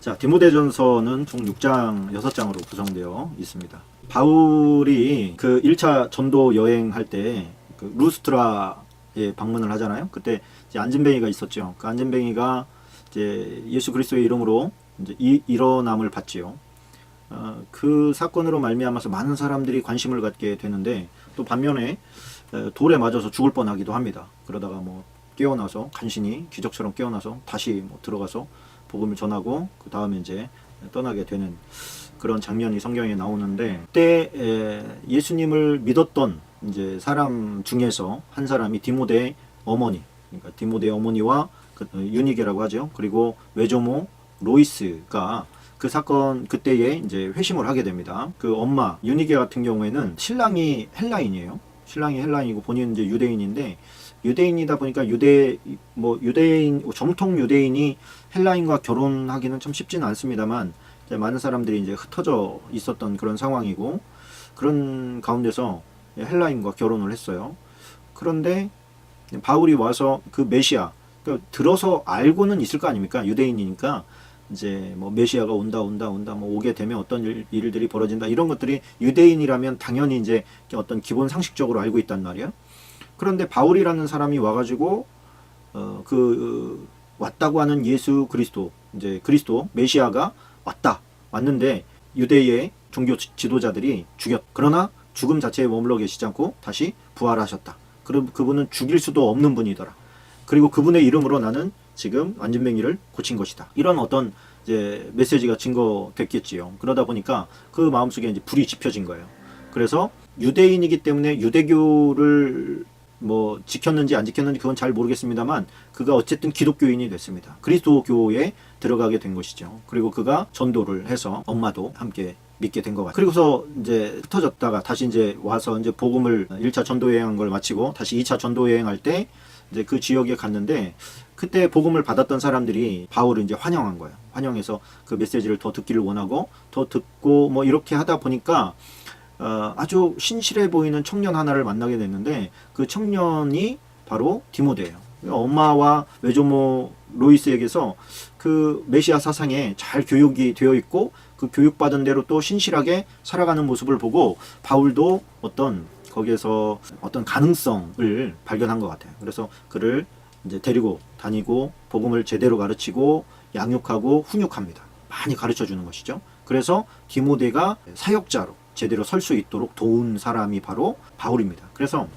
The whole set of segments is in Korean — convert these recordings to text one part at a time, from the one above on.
자, 디모데전서는 총 6장, 6장으로 구성되어 있습니다. 바울이 그 1차 전도 여행할 때 그 루스트라에 방문을 하잖아요. 그때 이제 안진뱅이가 있었죠. 그 안진뱅이가 이제 예수 그리스도의 이름으로 이제 일어남을 받지요. 그 사건으로 말미암아서 많은 사람들이 관심을 갖게 되는데, 또 반면에 돌에 맞아서 죽을 뻔하기도 합니다. 그러다가 뭐 깨어나서 간신히 기적처럼 깨어나서 다시 뭐 들어가서 복음을 전하고 그 다음에 이제 떠나게 되는 그런 장면이 성경에 나오는데, 그때 예수님을 믿었던 이제 사람 중에서 한 사람이 디모데의 어머니, 그러니까 디모데의 어머니와 유니게라고 하죠. 그리고 외조모 로이스가 그 사건 그때에 이제 회심을 하게 됩니다. 그 엄마 유니게 같은 경우에는 신랑이 헬라인이에요. 신랑이 헬라인이고 본인은 이제 유대인인데, 유대인이다 보니까 유대인 정통 유대인이 헬라인과 결혼하기는 참 쉽지는 않습니다만, 이제 많은 사람들이 이제 흩어져 있었던 그런 상황이고, 그런 가운데서 헬라인과 결혼을 했어요. 그런데 바울이 와서 그 메시아, 그러니까 들어서 알고는 있을 거 아닙니까? 유대인이니까 이제 뭐 메시아가 온다 뭐 오게 되면 어떤 일들이 벌어진다, 이런 것들이 유대인이라면 당연히 이제 어떤 기본 상식적으로 알고 있단 말이야. 그런데 바울이라는 사람이 와가지고 왔다고 하는 예수 그리스도, 이제 그리스도 메시아가 왔는데 유대의 종교 지도자들이 그러나 죽음 자체에 머물러 계시지 않고 다시 부활하셨다. 그럼 그분은 죽일 수도 없는 분이더라. 그리고 그분의 이름으로 나는 지금 안진뱅이를 고친 것이다. 이런 어떤 이제 메시지가 증거됐겠지요. 그러다 보니까 그 마음속에 이제 불이 지펴진 거예요. 그래서 유대인이기 때문에 유대교를 뭐 지켰는지 안 지켰는지 그건 잘 모르겠습니다만, 그가 어쨌든 기독교인이 됐습니다. 그리스도교에 들어가게 된 것이죠. 그리고 그가 전도를 해서 엄마도 함께 믿게 된 것 같아요. 그리고서 이제 흩어졌다가 다시 이제 와서 이제 복음을 1차 전도 여행한 걸 마치고 다시 2차 전도 여행할 때 이제 그 지역에 갔는데, 그때 복음을 받았던 사람들이 바울을 이제 환영한 거예요. 환영해서 그 메시지를 더 듣기를 원하고 더 듣고 뭐 이렇게 하다 보니까 아주 신실해 보이는 청년 하나를 만나게 됐는데, 그 청년이 바로 디모데예요. 엄마와 외조모 로이스에게서 그 메시아 사상에 잘 교육이 되어 있고 그 교육받은 대로 또 신실하게 살아가는 모습을 보고 바울도 거기에서 어떤 가능성을 발견한 것 같아요. 그래서 그를 이제 데리고 다니고 복음을 제대로 가르치고 양육하고 훈육합니다. 많이 가르쳐 주는 것이죠. 그래서 디모데가 사역자로 제대로 설 수 있도록 도운 사람이 바로 바울입니다. 그래서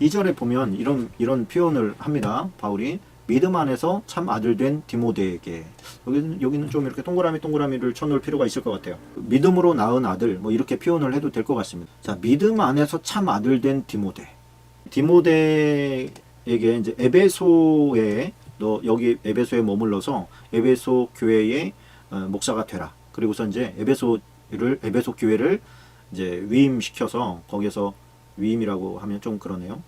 2절에 보면 이런 표현을 합니다. 바울이 믿음 안에서 참 아들 된 디모데에게, 여기는 좀 이렇게 동그라미를 쳐놓을 필요가 있을 것 같아요. 믿음으로 낳은 아들, 뭐 이렇게 표현을 해도 될 것 같습니다. 자, 믿음 안에서 참 아들 된 디모데에게 이제 여기 에베소에 머물러서 에베소 교회의 목사가 되라. 그리고서 이제 에베소 교회를 이제 위임시켜서, 거기서 위임이라고 하면 좀 그러네요.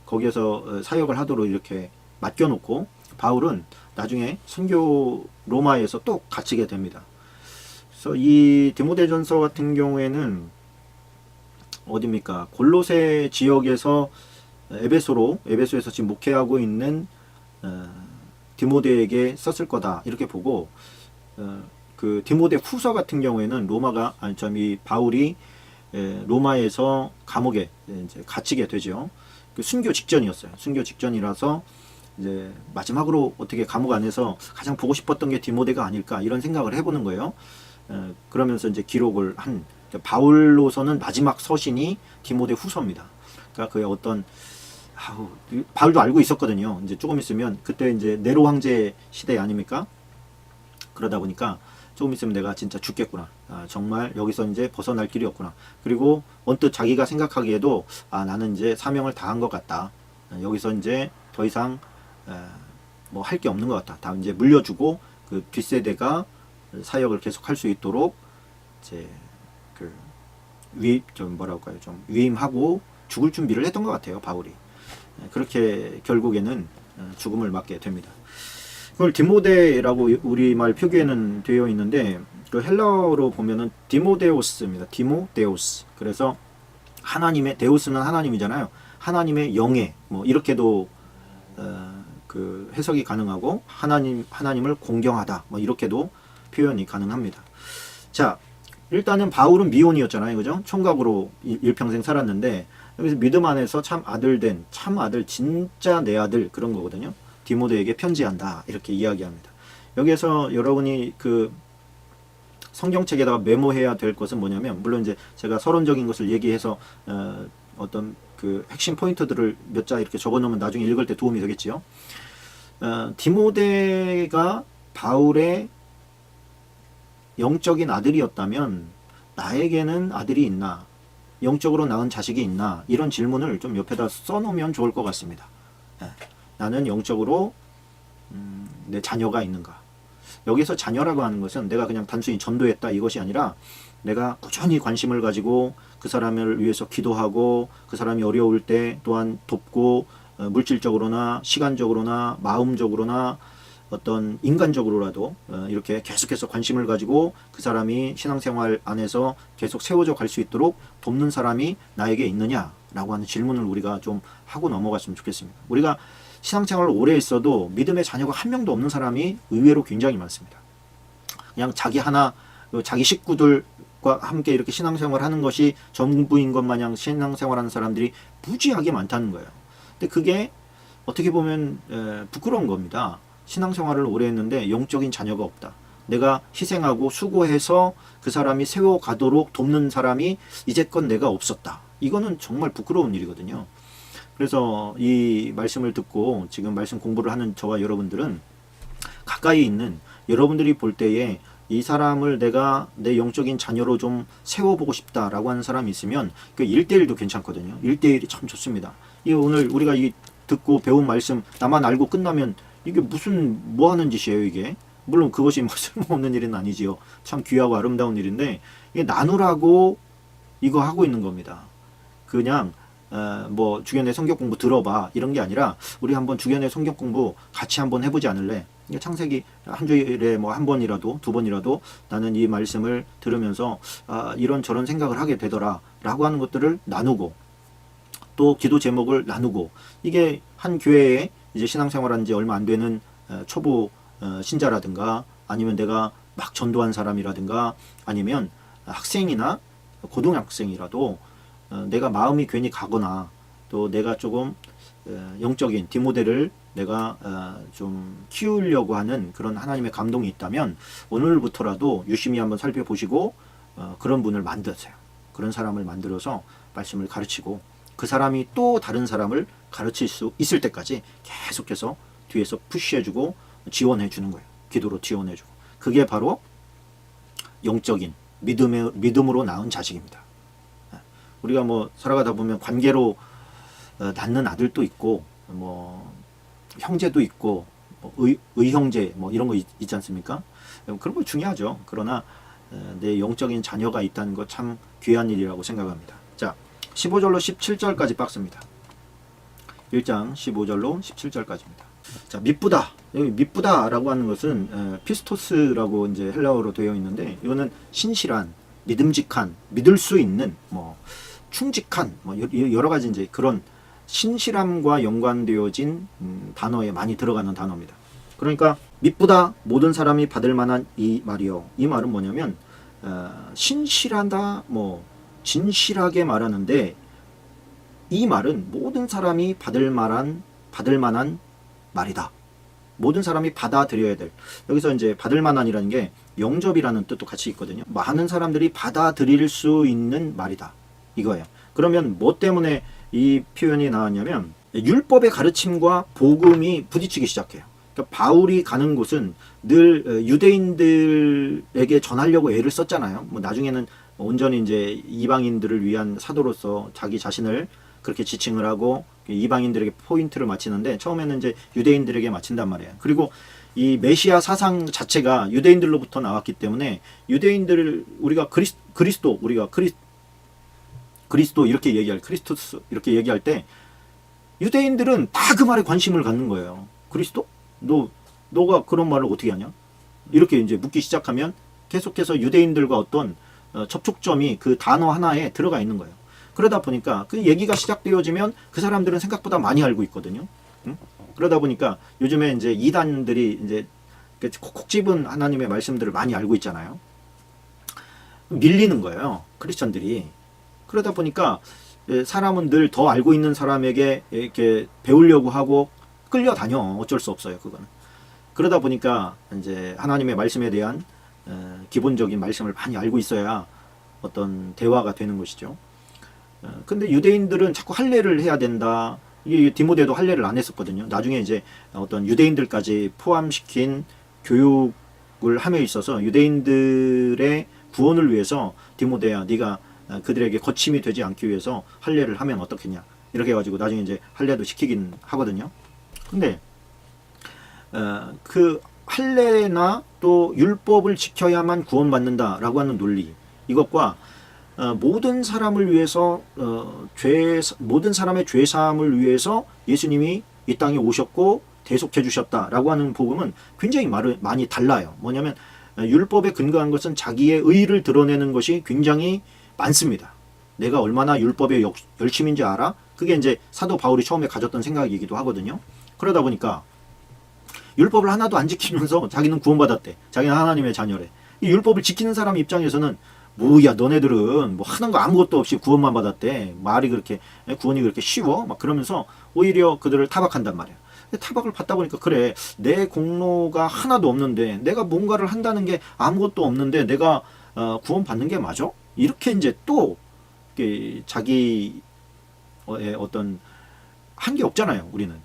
거기에서 사역을 하도록 이렇게 맡겨놓고, 바울은 나중에 선교 로마에서 또 갇히게 됩니다. 그래서 이 디모데전서 같은 경우에는 어디입니까? 골로새 지역에서 에베소에서 지금 목회하고 있는 디모데에게 썼을 거다, 이렇게 보고, 그 디모데 후서 같은 경우에는 이 바울이 로마에서 감옥에 이제 갇히게 되죠. 그 순교 직전이었어요. 순교 직전이라서 이제 마지막으로 어떻게 감옥 안에서 가장 보고 싶었던 게 디모데가 아닐까, 이런 생각을 해보는 거예요. 그러면서 이제 기록을 한, 바울로서는 마지막 서신이 디모데 후서입니다. 그러니까 그의 어떤 바울도 알고 있었거든요. 이제 조금 있으면, 그때 이제 네로 황제 시대 아닙니까? 그러다 보니까 조금 있으면 내가 진짜 죽겠구나. 정말 여기서 이제 벗어날 길이 없구나. 그리고 언뜻 자기가 생각하기에도 나는 이제 사명을 다한 것 같다. 여기서 이제 더 이상 뭐 할 게 없는 것 같다. 다 이제 물려주고 그 뒷세대가 사역을 계속할 수 있도록 이제 좀 위임하고 죽을 준비를 했던 것 같아요, 바울이. 그렇게 결국에는 죽음을 맞게 됩니다. 그걸 디모데라고 우리말 표기에는 되어 있는데, 그 헬라어로 보면은 디모데오스입니다. 디모데오스. 그래서 데우스는 하나님이잖아요. 하나님의 영예, 뭐 이렇게도 그 해석이 가능하고, 하나님을 공경하다, 뭐 이렇게도 표현이 가능합니다. 자, 일단은 바울은 미혼이었잖아요. 그죠? 총각으로 일평생 살았는데 여기서 믿음 안에서 참 아들 된, 참 아들, 진짜 내 아들 그런 거거든요. 디모데에게 편지한다 이렇게 이야기합니다. 여기에서 여러분이 그 성경책에다가 메모해야 될 것은 뭐냐면, 물론 이제 제가 서론적인 것을 얘기해서 어떤 그 핵심 포인트들을 몇 자 이렇게 적어놓으면 나중에 읽을 때 도움이 되겠지요. 디모데가 바울의 영적인 아들이었다면 나에게는 아들이 있나, 영적으로 낳은 자식이 있나, 이런 질문을 좀 옆에다 써놓으면 좋을 것 같습니다. 나는 영적으로 내 자녀가 있는가. 여기서 자녀라고 하는 것은 내가 그냥 단순히 전도했다 이것이 아니라 내가 꾸준히 관심을 가지고 그 사람을 위해서 기도하고 그 사람이 어려울 때 또한 돕고 물질적으로나 시간적으로나 마음적으로나 어떤 인간적으로라도 이렇게 계속해서 관심을 가지고 그 사람이 신앙생활 안에서 계속 세워져 갈 수 있도록 돕는 사람이 나에게 있느냐라고 하는 질문을 우리가 좀 하고 넘어갔으면 좋겠습니다. 우리가 신앙생활을 오래 했어도 믿음의 자녀가 한 명도 없는 사람이 의외로 굉장히 많습니다. 그냥 자기 하나, 자기 식구들과 함께 이렇게 신앙생활을 하는 것이 전부인 것 마냥 신앙생활하는 사람들이 무지하게 많다는 거예요. 근데 그게 어떻게 보면 부끄러운 겁니다. 신앙생활을 오래 했는데 영적인 자녀가 없다. 내가 희생하고 수고해서 그 사람이 세워가도록 돕는 사람이 이제껏 내가 없었다. 이거는 정말 부끄러운 일이거든요. 그래서 이 말씀을 듣고 지금 말씀 공부를 하는 저와 여러분들은 가까이 있는 여러분들이 볼 때에 이 사람을 내가 내 영적인 자녀로 좀 세워보고 싶다라고 하는 사람이 있으면 그 1대1도 괜찮거든요. 1대1이 참 좋습니다. 이 오늘 우리가 이 듣고 배운 말씀 나만 알고 끝나면 이게 무슨 뭐 하는 짓이에요 이게. 물론 그것이 뭐 쓸모없는 일은 아니지요. 참 귀하고 아름다운 일인데 이게 나누라고 이거 하고 있는 겁니다. 그냥 뭐 주견의 성경 공부 들어봐 이런 게 아니라 우리 한번 주견의 성경 공부 같이 한번 해보지 않을래? 창세기 한 주일에 뭐 한 번이라도 두 번이라도 나는 이 말씀을 들으면서 이런 저런 생각을 하게 되더라 라고 하는 것들을 나누고 또 기도 제목을 나누고 이게 한 교회에 이제 신앙생활한 지 얼마 안 되는 초보 신자라든가 아니면 내가 막 전도한 사람이라든가 아니면 학생이나 고등학생이라도 내가 마음이 괜히 가거나 또 내가 조금 영적인 디모데를 내가 좀 키우려고 하는 그런 하나님의 감동이 있다면 오늘부터라도 유심히 한번 살펴보시고 그런 분을 만드세요. 그런 사람을 만들어서 말씀을 가르치고 그 사람이 또 다른 사람을 가르칠 수 있을 때까지 계속해서 뒤에서 푸시해주고 지원해주는 거예요. 기도로 지원해주고. 그게 바로 영적인 믿음으로 낳은 자식입니다. 우리가 뭐 살아가다 보면 관계로 낳는 아들도 있고 뭐 형제도 있고 뭐 의형제 뭐 이런 거 있지 않습니까? 그런 거 중요하죠. 그러나 내 영적인 자녀가 있다는 거 참 귀한 일이라고 생각합니다. 자, 15절로 17절까지 박스입니다. 1장 15절로 17절까지입니다. 자, 미쁘다. 여기 미쁘다라고 하는 것은 피스토스라고 이제 헬라어로 되어 있는데 이거는 신실한, 믿음직한, 믿을 수 있는, 뭐 충직한, 뭐 여러 가지 이제 그런 신실함과 연관되어진 단어에 많이 들어가는 단어입니다. 그러니까 미쁘다 모든 사람이 받을 만한 이 말이요. 이 말은 뭐냐면 신실하다, 뭐 진실하게 말하는데 이 말은 모든 사람이 받을 만한 말이다. 모든 사람이 받아들여야 될. 여기서 이제 받을 만한이라는 게 영접이라는 뜻도 같이 있거든요. 많은 사람들이 받아들일 수 있는 말이다. 이거예요. 그러면 뭐 때문에 이 표현이 나왔냐면 율법의 가르침과 복음이 부딪히기 시작해요. 그러니까 바울이 가는 곳은 늘 유대인들에게 전하려고 애를 썼잖아요. 뭐 나중에는 온전히 이제 이방인들을 위한 사도로서 자기 자신을 그렇게 지칭을 하고 이방인들에게 포인트를 맞추는데 처음에는 이제 유대인들에게 맞춘단 말이에요. 그리고 이 메시아 사상 자체가 유대인들로부터 나왔기 때문에 유대인들을 우리가 그리스도 이렇게 얘기할 크리스토스 이렇게 얘기할 때 유대인들은 다 그 말에 관심을 갖는 거예요. 그리스도? 너가 그런 말을 어떻게 하냐? 이렇게 이제 묻기 시작하면 계속해서 유대인들과 어떤 접촉점이 그 단어 하나에 들어가 있는 거예요. 그러다 보니까 그 얘기가 시작되어지면 그 사람들은 생각보다 많이 알고 있거든요. 응? 그러다 보니까 요즘에 이제 이단들이 이제 콕콕 집은 하나님의 말씀들을 많이 알고 있잖아요. 밀리는 거예요, 크리스천들이. 그러다 보니까 사람은 늘 더 알고 있는 사람에게 이렇게 배우려고 하고 끌려다녀. 어쩔 수 없어요, 그거는. 그러다 보니까 이제 하나님의 말씀에 대한 기본적인 말씀을 많이 알고 있어야 어떤 대화가 되는 것이죠. 근데 유대인들은 자꾸 할례를 해야 된다. 이 디모데도 할례를 안 했었거든요. 나중에 이제 어떤 유대인들까지 포함시킨 교육을 함에 있어서 유대인들의 구원을 위해서 디모데야, 네가 그들에게 거침이 되지 않기 위해서 할례를 하면 어떻겠냐, 이렇게 해가지고 나중에 이제 할례도 시키긴 하거든요. 근데 그 할례나 또 율법을 지켜야만 구원받는다라고 하는 논리, 이것과 모든 사람을 위해서 모든 사람의 죄 사함을 위해서 예수님이 이 땅에 오셨고 대속해 주셨다라고 하는 복음은 굉장히 많이 달라요. 뭐냐면 율법에 근거한 것은 자기의 의를 드러내는 것이 굉장히 많습니다. 내가 얼마나 율법에 열심인지 알아? 그게 이제 사도 바울이 처음에 가졌던 생각이기도 하거든요. 그러다 보니까 율법을 하나도 안 지키면서 자기는 구원받았대. 자기는 하나님의 자녀래. 이 율법을 지키는 사람 입장에서는 뭐야, 너네들은 뭐 하는 거 아무것도 없이 구원만 받았대. 말이 그렇게, 구원이 그렇게 쉬워? 막 그러면서 오히려 그들을 타박한단 말이야. 타박을 받다 보니까, 그래, 내 공로가 하나도 없는데, 내가 뭔가를 한다는 게 아무것도 없는데 내가 구원받는 게 맞아? 이렇게 이제 또 자기의 어떤 한 게 없잖아요, 우리는.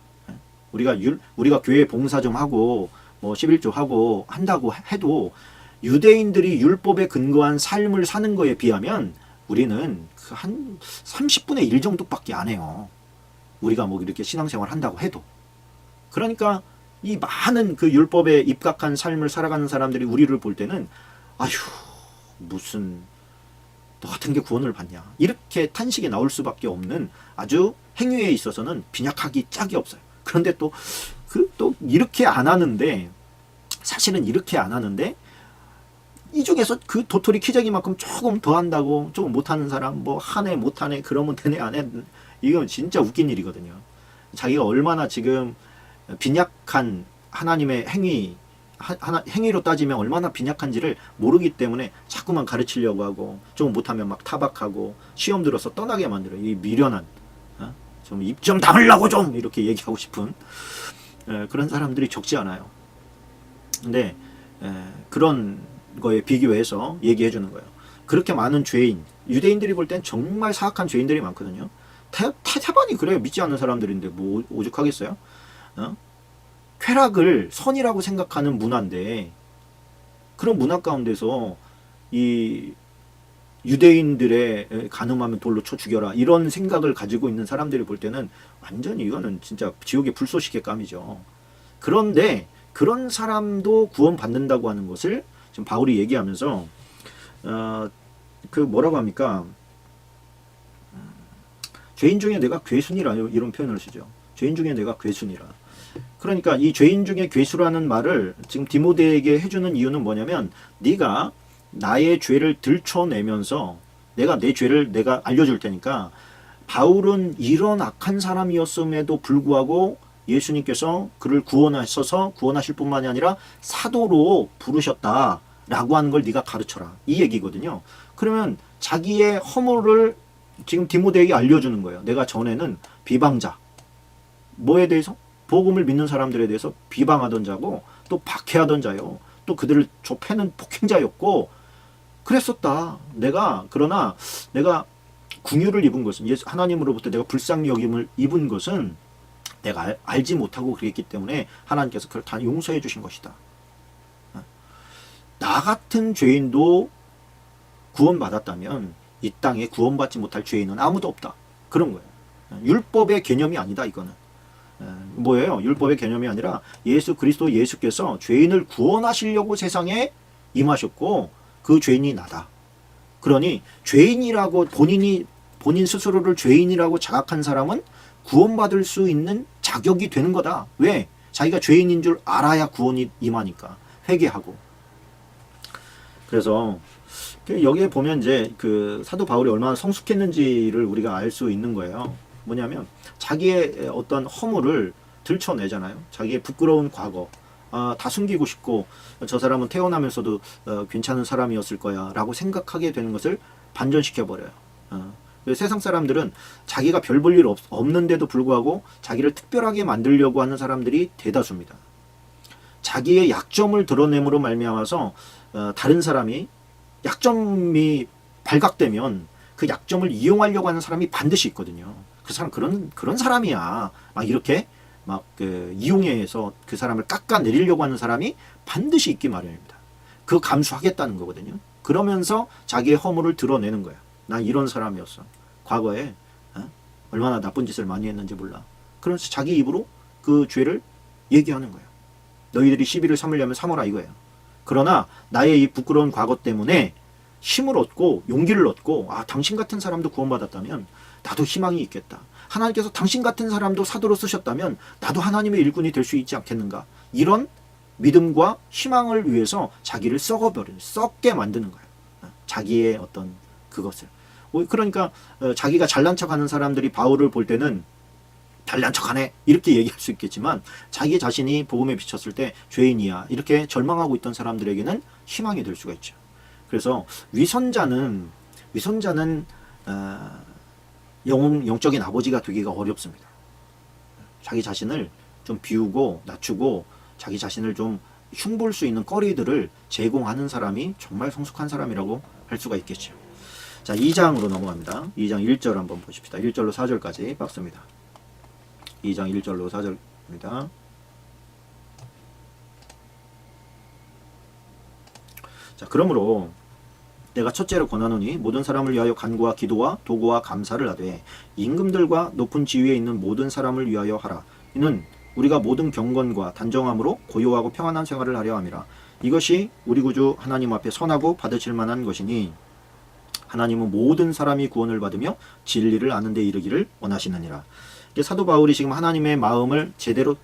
우리가 교회 봉사 좀 하고 뭐 11조 하고 한다고 해도 유대인들이 율법에 근거한 삶을 사는 거에 비하면 우리는 한 30분의 1 정도밖에 안 해요. 우리가 뭐 이렇게 신앙생활 한다고 해도. 그러니까 이 많은 그 율법에 입각한 삶을 살아가는 사람들이 우리를 볼 때는, 아휴, 무슨 너 같은 게 구원을 받냐, 이렇게 탄식이 나올 수밖에 없는, 아주 행위에 있어서는 빈약하기 짝이 없어요. 그런데 또 이렇게 안 하는데, 사실은 이렇게 안 하는데, 이 중에서 그 도토리 키재기만큼 조금 더 한다고 조금 못하는 사람, 뭐 하네 못하네 그러면 되네 안 해, 이건 진짜 웃긴 일이거든요. 자기가 얼마나 지금 빈약한 하나님의 행위로 따지면 얼마나 빈약한지를 모르기 때문에 자꾸만 가르치려고 하고, 조금 못하면 막 타박하고 시험 들어서 떠나게 만들어요. 이 미련한, 좀 입 좀 다물라고 좀 이렇게 얘기하고 싶은 그런 사람들이 적지 않아요. 근데 그런 거에 비교해서 얘기해 주는 거예요. 그렇게 많은 죄인, 유대인들이 볼 땐 정말 사악한 죄인들이 많거든요. 태반이 그래요. 믿지 않는 사람들인데 뭐 오죽하겠어요? 쾌락을 선이라고 생각하는 문화인데, 그런 문화 가운데서 이 유대인들의 간음하면 돌로 쳐 죽여라, 이런 생각을 가지고 있는 사람들이 볼 때는 완전히 이거는 진짜 지옥의 불쏘시개 감이죠. 그런데 그런 사람도 구원받는다고 하는 것을 지금 바울이 얘기하면서 그 뭐라고 합니까? 죄인 중에 내가 괴순이라, 이런 표현을 쓰죠. 죄인 중에 내가 괴순이라. 그러니까 이 죄인 중에 괴수라는 말을 지금 디모데에게 해주는 이유는 뭐냐면, 네가 나의 죄를 들춰내면서 내 죄를 내가 알려줄 테니까, 바울은 이런 악한 사람이었음에도 불구하고 예수님께서 그를 구원하실 뿐만이 아니라 사도로 부르셨다라고 하는 걸 네가 가르쳐라, 이 얘기거든요. 그러면 자기의 허물을 지금 디모데에게 알려주는 거예요. 내가 전에는 비방자, 뭐에 대해서? 복음을 믿는 사람들에 대해서 비방하던 자고, 또 박해하던 자요, 또 그들을 좁혀는 폭행자였고 그랬었다. 그러나 내가 궁유를 입은 것은, 하나님으로부터 내가 불쌍히 여김을 입은 것은 내가 알지 못하고 그랬기 때문에 하나님께서 그걸 다 용서해 주신 것이다. 나 같은 죄인도 구원받았다면 이 땅에 구원받지 못할 죄인은 아무도 없다, 그런 거예요. 율법의 개념이 아니다, 이거는. 뭐예요? 율법의 개념이 아니라 예수 그리스도, 예수께서 죄인을 구원하시려고 세상에 임하셨고 그 죄인이 나다. 그러니 죄인이라고 본인 스스로를 죄인이라고 자각한 사람은 구원받을 수 있는 자격이 되는 거다. 왜? 자기가 죄인인 줄 알아야 구원이 임하니까, 회개하고. 그래서 여기에 보면 이제 그 사도 바울이 얼마나 성숙했는지를 우리가 알 수 있는 거예요. 뭐냐면 자기의 어떤 허물을 들춰내잖아요. 자기의 부끄러운 과거, 다 숨기고 싶고 저 사람은 태어나면서도 괜찮은 사람이었을 거야 라고 생각하게 되는 것을 반전시켜 버려요. 세상 사람들은 자기가 별 볼 일 없는데도 불구하고 자기를 특별하게 만들려고 하는 사람들이 대다수입니다. 자기의 약점을 드러냄으로 말미암아서 다른 사람이 약점이 발각되면 그 약점을 이용하려고 하는 사람이 반드시 있거든요. 그 사람 그런 사람이야. 막 이렇게 이용해서 그 사람을 깎아내리려고 하는 사람이 반드시 있기 마련입니다. 그 감수하겠다는 거거든요. 그러면서 자기의 허물을 드러내는 거야. 난 이런 사람이었어. 과거에 얼마나 나쁜 짓을 많이 했는지 몰라. 그래서 자기 입으로 그 죄를 얘기하는 거예요. 너희들이 시비를 삼으려면 삼어라 이거예요. 그러나 나의 이 부끄러운 과거 때문에 힘을 얻고 용기를 얻고 당신 같은 사람도 구원받았다면 나도 희망이 있겠다. 하나님께서 당신 같은 사람도 사도로 쓰셨다면 나도 하나님의 일꾼이 될 수 있지 않겠는가. 이런 믿음과 희망을 위해서 자기를 썩게 만드는 거예요. 자기의 어떤 그것을. 그러니까 자기가 잘난 척하는 사람들이 바울을 볼 때는 잘난 척하네 이렇게 얘기할 수 있겠지만 자기 자신이 복음에 비쳤을 때 죄인이야 이렇게 절망하고 있던 사람들에게는 희망이 될 수가 있죠. 그래서 위선자는 영적인 아버지가 되기가 어렵습니다. 자기 자신을 좀 비우고 낮추고 자기 자신을 좀 흉볼 수 있는 거리들을 제공하는 사람이 정말 성숙한 사람이라고 할 수가 있겠죠. 자, 2장으로 넘어갑니다. 2장 1절 한번 보십시다. 1절로 4절까지 박스입니다. 2장 1절로 4절입니다. 자, 그러므로 내가 첫째로 권하노니 모든 사람을 위하여 간구와 기도와 도구와 감사를 하되 임금들과 높은 지위에 있는 모든 사람을 위하여 하라. 이는 우리가 모든 경건과 단정함으로 고요하고 평안한 생활을 하려 함이라. 이것이 우리 구주 하나님 앞에 선하고 받으실 만한 것이니 하나님은 모든 사람이 구원을 받으며 진리를 아는 데 이르기를 원하시느니라. 사도 바울이 지금 하나님의 마음을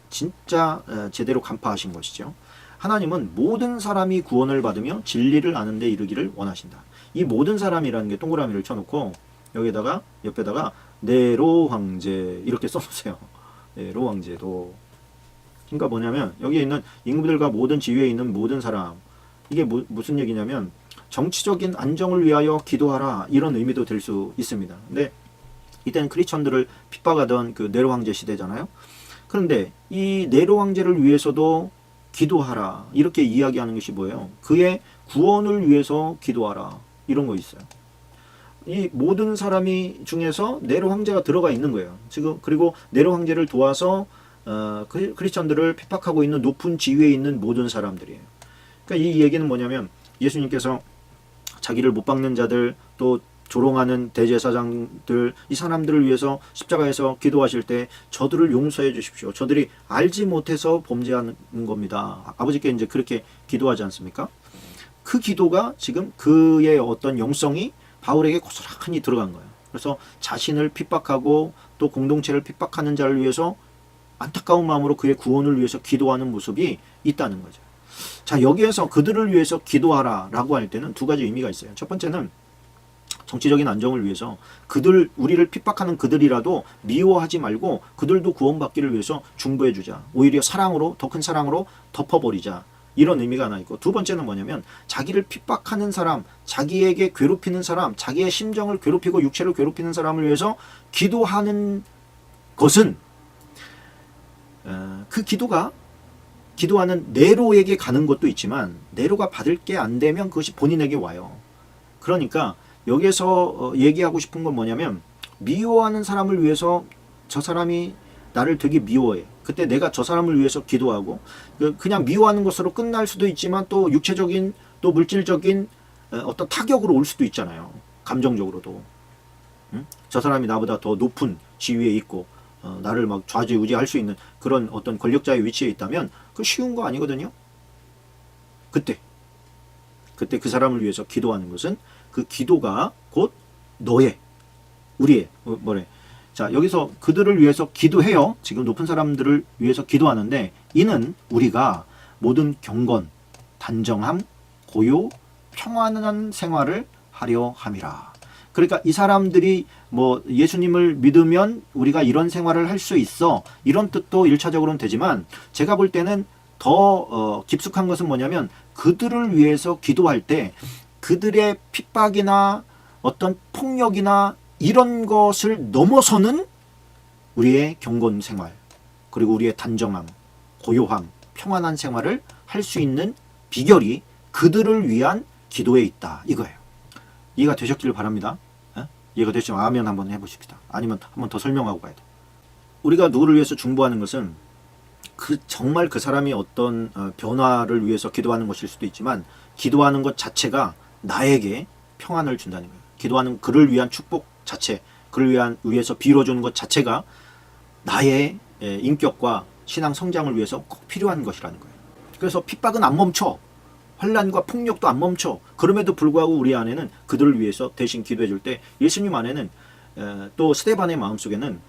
진짜 제대로 간파하신 것이죠. 하나님은 모든 사람이 구원을 받으며 진리를 아는 데 이르기를 원하신다. 이 모든 사람이라는 게 동그라미를 쳐놓고 여기다가 옆에다가 네로 황제 이렇게 써놓으세요. 네로 황제도. 그러니까 뭐냐면 여기에 있는 임금들과 모든 지위에 있는 모든 사람, 이게 무슨 얘기냐면 정치적인 안정을 위하여 기도하라 이런 의미도 될 수 있습니다. 근데 이때는 크리스천들을 핍박하던 그 네로 황제 시대잖아요. 그런데 이 네로 황제를 위해서도 기도하라 이렇게 이야기하는 것이 뭐예요? 그의 구원을 위해서 기도하라 이런 거 있어요. 이 모든 사람이 중에서 네로 황제가 들어가 있는 거예요. 지금 그리고 네로 황제를 도와서 크리스천들을 핍박하고 있는 높은 지위에 있는 모든 사람들이에요. 그러니까 이 얘기는 뭐냐면 예수님께서 자기를 못 박는 자들 또 조롱하는 대제사장들 이 사람들을 위해서 십자가에서 기도하실 때 저들을 용서해 주십시오. 저들이 알지 못해서 범죄하는 겁니다. 아버지께 이제 그렇게 기도하지 않습니까? 그 기도가 지금 그의 어떤 영성이 바울에게 고스란히 들어간 거예요. 그래서 자신을 핍박하고 또 공동체를 핍박하는 자를 위해서 안타까운 마음으로 그의 구원을 위해서 기도하는 모습이 있다는 거죠. 자, 여기에서 그들을 위해서 기도하라 라고 할 때는 두 가지 의미가 있어요. 첫 번째는 정치적인 안정을 위해서 우리를 핍박하는 그들이라도 미워하지 말고 그들도 구원받기를 위해서 중보해 주자. 오히려 사랑으로, 더 큰 사랑으로 덮어버리자. 이런 의미가 하나 있고, 두 번째는 뭐냐면 자기를 핍박하는 사람, 자기에게 괴롭히는 사람, 자기의 심정을 괴롭히고 육체를 괴롭히는 사람을 위해서 기도하는 것은 그 기도하는 네로에게 가는 것도 있지만 네로가 받을 게 안 되면 그것이 본인에게 와요. 그러니까 여기서 얘기하고 싶은 건 뭐냐면 미워하는 사람을 위해서 저 사람이 나를 되게 미워해. 그때 내가 저 사람을 위해서 기도하고 그냥 미워하는 것으로 끝날 수도 있지만 또 육체적인 또 물질적인 어떤 타격으로 올 수도 있잖아요. 감정적으로도. 저 사람이 나보다 더 높은 지위에 있고 나를 막 좌지우지할 수 있는 그런 어떤 권력자의 위치에 있다면 그 쉬운 거 아니거든요. 그때 그 사람을 위해서 기도하는 것은 그 기도가 곧 우리의 자, 여기서 그들을 위해서 기도해요. 지금 높은 사람들을 위해서 기도하는데 이는 우리가 모든 경건, 단정함, 고요, 평안한 생활을 하려 함이라. 그러니까 이 사람들이 예수님을 믿으면 우리가 이런 생활을 할 수 있어. 이런 뜻도 1차적으로는 되지만 제가 볼 때는 더 깊숙한 것은 뭐냐면 그들을 위해서 기도할 때 그들의 핍박이나 어떤 폭력이나 이런 것을 넘어서는 우리의 경건 생활, 그리고 우리의 단정함, 고요함, 평안한 생활을 할 수 있는 비결이 그들을 위한 기도에 있다, 이거예요. 이해가 되셨기를 바랍니다. 이해가 되시면 아멘 한번 해보십시다. 아니면 한번 더 설명하고 가야 돼. 우리가 누구를 위해서 중보하는 것은 정말 그 사람이 어떤 변화를 위해서 기도하는 것일 수도 있지만, 기도하는 것 자체가 나에게 평안을 준다는 거예요. 기도하는 그를 위한 축복 자체, 그를 위해서 빌어주는 것 자체가 나의 인격과 신앙 성장을 위해서 꼭 필요한 것이라는 거예요. 그래서 핍박은 안 멈춰. 환난과 폭력도 안 멈춰. 그럼에도 불구하고 우리 안에는 그들을 위해서 대신 기도해 줄 때, 예수님 안에는 또 스데반의 마음속에는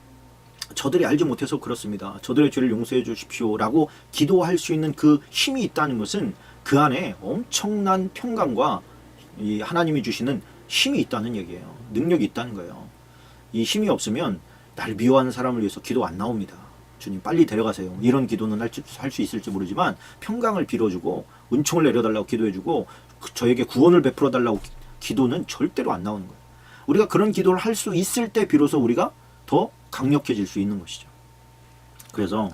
저들이 알지 못해서 그렇습니다, 저들의 죄를 용서해 주십시오 라고 기도할 수 있는 그 힘이 있다는 것은 그 안에 엄청난 평강과 이 하나님이 주시는 힘이 있다는 얘기예요. 능력이 있다는 거예요. 이 힘이 없으면 날 미워하는 사람을 위해서 기도 안 나옵니다. 주님 빨리 데려가세요. 이런 기도는 할 수 있을지 모르지만 평강을 빌어주고 은총을 내려달라고 기도해주고 저에게 구원을 베풀어 달라고 기도는 절대로 안 나오는 거예요. 우리가 그런 기도를 할 수 있을 때 비로소 우리가 더 강력해질 수 있는 것이죠. 그래서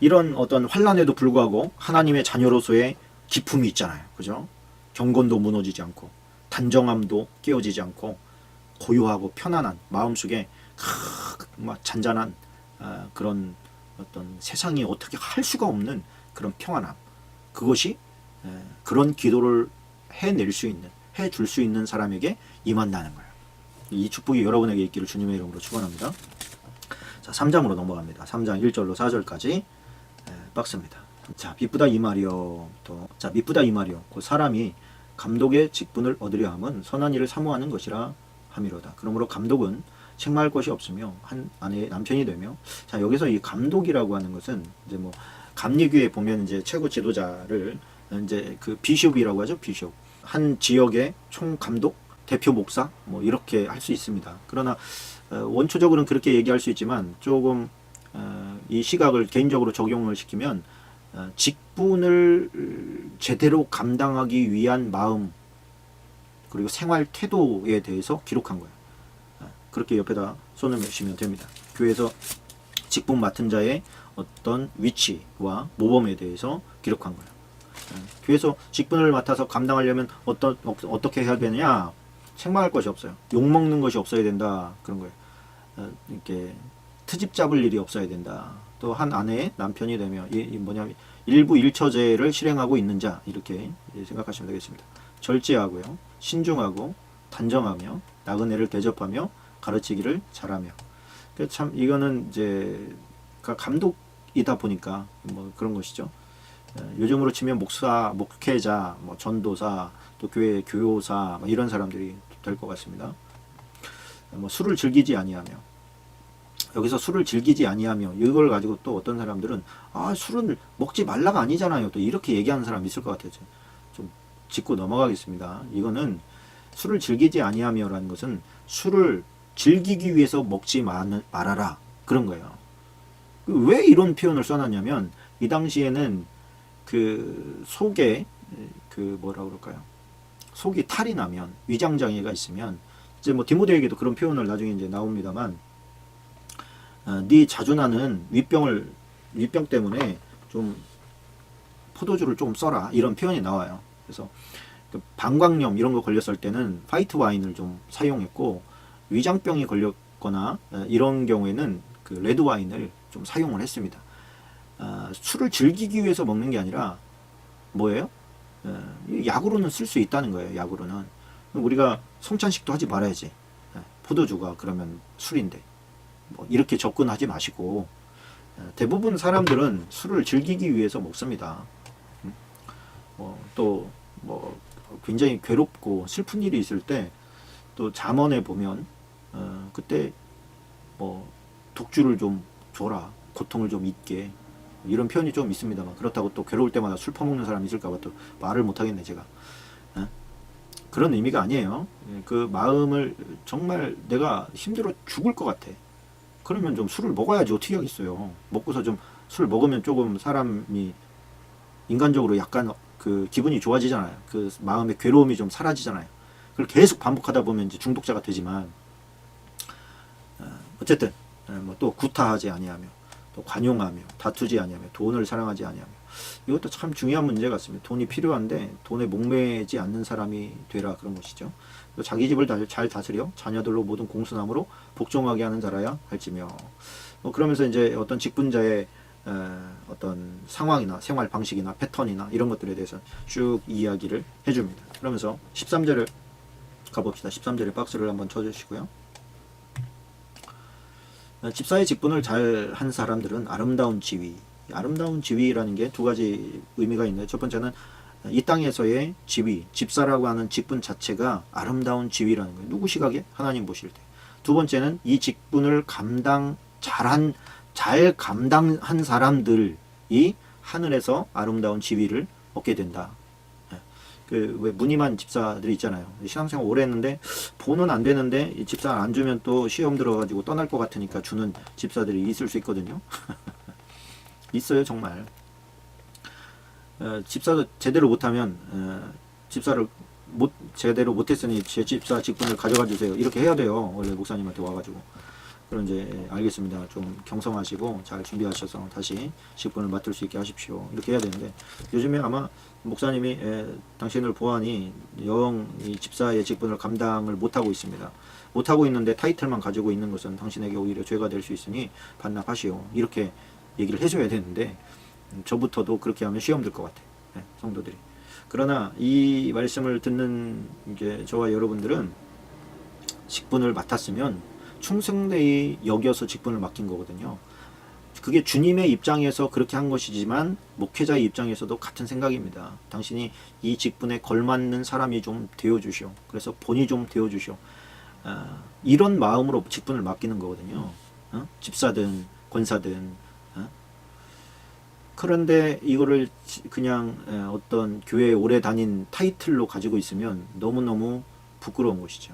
이런 어떤 환난에도 불구하고 하나님의 자녀로서의 기품이 있잖아요. 그죠? 경건도 무너지지 않고 단정함도 깨어지지 않고 고요하고 편안한 마음속에 막 잔잔한 그런 어떤 세상이 어떻게 할 수가 없는 그런 평안함, 그것이 그런 기도를 해낼 수 있는, 해줄 수 있는 사람에게 임한다는 거예요. 이 축복이 여러분에게 있기를 주님의 이름으로 축원합니다. 자, 3장으로 넘어갑니다. 3장 1절로 4절까지 박스입니다. 자, 미쁘다 이 말이요. 자, 미쁘다 이 말이요. 그 사람이 감독의 직분을 얻으려 함은 선한 일을 사모하는 것이라 함이로다. 그러므로 감독은 책망할 것이 없으며 한 아내의 남편이 되며, 자, 여기서 이 감독이라고 하는 것은 이제 뭐 감리교에 보면 이제 최고 지도자를 이제 그 비숍이라고 하죠. 비숍. 한 지역의 총 감독, 대표 목사 뭐 이렇게 할 수 있습니다. 그러나 원초적으로는 그렇게 얘기할 수 있지만 조금 이 시각을 개인적으로 적용을 시키면 직분을 제대로 감당하기 위한 마음, 그리고 생활 태도에 대해서 기록한 거예요. 그렇게 옆에다 손을 내시면 됩니다. 교회에서 직분 맡은 자의 어떤 위치와 모범에 대해서 기록한 거예요. 교회에서 직분을 맡아서 감당하려면 어떻게 해야 되느냐? 책망할 것이 없어요. 욕먹는 것이 없어야 된다. 그런 거예요. 이렇게 트집 잡을 일이 없어야 된다. 또 한 아내의 남편이 되며 뭐냐면 일부 일처제를 실행하고 있는 자, 이렇게 생각하시면 되겠습니다. 절제하고요, 신중하고 단정하며 나그네를 대접하며 가르치기를 잘하며. 참 이거는 이제 감독이다 보니까 뭐 그런 것이죠. 요즘으로 치면 목사, 목회자, 뭐 전도사, 또 교회 교요사, 뭐 이런 사람들이 될 것 같습니다. 뭐 술을 즐기지 아니하며, 여기서 술을 즐기지 아니하며 이걸 가지고 또 어떤 사람들은 술은 먹지 말라가 아니잖아요, 또 이렇게 얘기하는 사람 있을 것 같아요. 좀 짚고 넘어가겠습니다. 이거는 술을 즐기지 아니하며라는 것은 술을 즐기기 위해서 먹지 말아라, 그런 거예요. 왜 이런 표현을 써놨냐면, 이 당시에는 그 속에 그 뭐라 그럴까요? 속이 탈이 나면, 위장장애가 있으면, 이제 뭐 디모데에게도 그런 표현을 나중에 이제 나옵니다만, 네 자주 나는 위병 때문에 좀 포도주를 조금 써라, 이런 표현이 나와요. 그래서 방광염 이런 거 걸렸을 때는 화이트 와인을 좀 사용했고, 위장병이 걸렸거나 이런 경우에는 그 레드 와인을 좀 사용을 했습니다. 술을 즐기기 위해서 먹는 게 아니라 뭐예요? 약으로는 쓸 수 있다는 거예요. 약으로는. 우리가 성찬식도 하지 말아야지. 포도주가 그러면 술인데 뭐 이렇게 접근하지 마시고, 대부분 사람들은 술을 즐기기 위해서 먹습니다. 또 뭐 굉장히 괴롭고 슬픈 일이 있을 때 또 잠언에 보면 그때 뭐 독주를 좀 줘라, 고통을 좀 잊게, 이런 표현이 좀 있습니다만, 그렇다고 또 괴로울 때마다 술 퍼먹는 사람이 있을까봐 또 말을 못하겠네 제가. 그런 의미가 아니에요. 그 마음을 정말 내가 힘들어 죽을 것 같아, 그러면 좀 술을 먹어야지. 어떻게 하겠어요. 먹고서 좀 술 먹으면 조금 사람이 인간적으로 약간 그 기분이 좋아지잖아요. 그 마음의 괴로움이 좀 사라지잖아요. 그걸 계속 반복하다 보면 이제 중독자가 되지만, 어쨌든 뭐 또 구타하지 아니하며, 또 관용하며, 다투지 아니하며, 돈을 사랑하지 아니하며, 이것도 참 중요한 문제 같습니다. 돈이 필요한데 돈에 목매지 않는 사람이 되라, 그런 것이죠. 자기 집을 잘 다스려 자녀들로 모든 공수함으로 복종하게 하는 자라야 할지며, 그러면서 이제 어떤 직분자의 어떤 상황이나 생활 방식이나 패턴이나 이런 것들에 대해서 쭉 이야기를 해줍니다. 그러면서 13절을 가봅시다. 13절에 박스를 한번 쳐주시고요. 집사의 직분을 잘 한 사람들은 아름다운 지위. 아름다운 지위라는 게 두 가지 의미가 있는데, 첫 번째는 이 땅에서의 지위, 집사라고 하는 직분 자체가 아름다운 지위라는 거예요. 누구 시각에? 하나님 보실 때. 두 번째는 이 직분을 잘 감당한 사람들이 하늘에서 아름다운 지위를 얻게 된다. 왜 무늬만 집사들이 있잖아요. 신앙생활 오래 했는데 본은 안 되는데 이 집사 안 주면 또 시험 들어가지고 떠날 것 같으니까 주는 집사들이 있을 수 있거든요. 있어요, 정말. 집사도 제대로 못하면 집사를 제대로 못했으니 제 집사 직분을 가져가 주세요, 이렇게 해야 돼요. 원래 목사님한테 와가지고. 그럼 이제 알겠습니다, 좀 경성하시고 잘 준비하셔서 다시 직분을 맡을 수 있게 하십시오, 이렇게 해야 되는데, 요즘에 아마 목사님이 당신을 보아하니 영 이 집사의 직분을 감당을 못하고 있습니다. 못하고 있는데 타이틀만 가지고 있는 것은 당신에게 오히려 죄가 될 수 있으니 반납하시오, 이렇게 얘기를 해줘야 되는데, 저부터도 그렇게 하면 시험 들 것 같아요, 성도들이. 그러나 이 말씀을 듣는 이제 저와 여러분들은 직분을 맡았으면 충성되이 여겨서 직분을 맡긴 거거든요. 그게 주님의 입장에서 그렇게 한 것이지만 목회자의 입장에서도 같은 생각입니다. 당신이 이 직분에 걸맞는 사람이 좀 되어주시오. 그래서 본이 좀 되어주시오. 이런 마음으로 직분을 맡기는 거거든요. 집사든 권사든. 그런데 이거를 그냥 어떤 교회에 오래 다닌 타이틀로 가지고 있으면 너무너무 부끄러운 것이죠.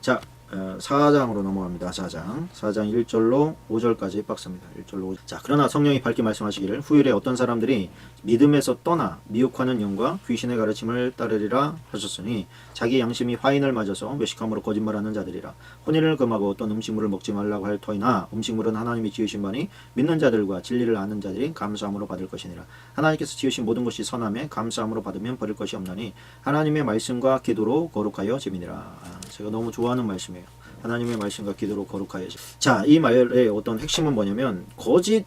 자, 4장으로 넘어갑니다. 4장 1절로 5절까지 박스입니다. 1절로 5절. 자, 그러나 성령이 밝게 말씀하시기를 후일에 어떤 사람들이 믿음에서 떠나 미혹하는 영과 귀신의 가르침을 따르리라 하셨으니 자기 양심이 화인을 맞아서 외식함으로 거짓말하는 자들이라. 혼인을 금하고 어떤 음식물을 먹지 말라고 할 터이나 음식물은 하나님이 지으신 바니 믿는 자들과 진리를 아는 자들이 감사함으로 받을 것이니라. 하나님께서 지으신 모든 것이 선함에 감사함으로 받으면 버릴 것이 없나니 하나님의 말씀과 기도로 거룩하여 지미니라. 제가 너무 좋아하는 말씀이에요. 하나님의 말씀과 기도로 거룩하여. 자, 이 말의 어떤 핵심은 뭐냐면, 거짓,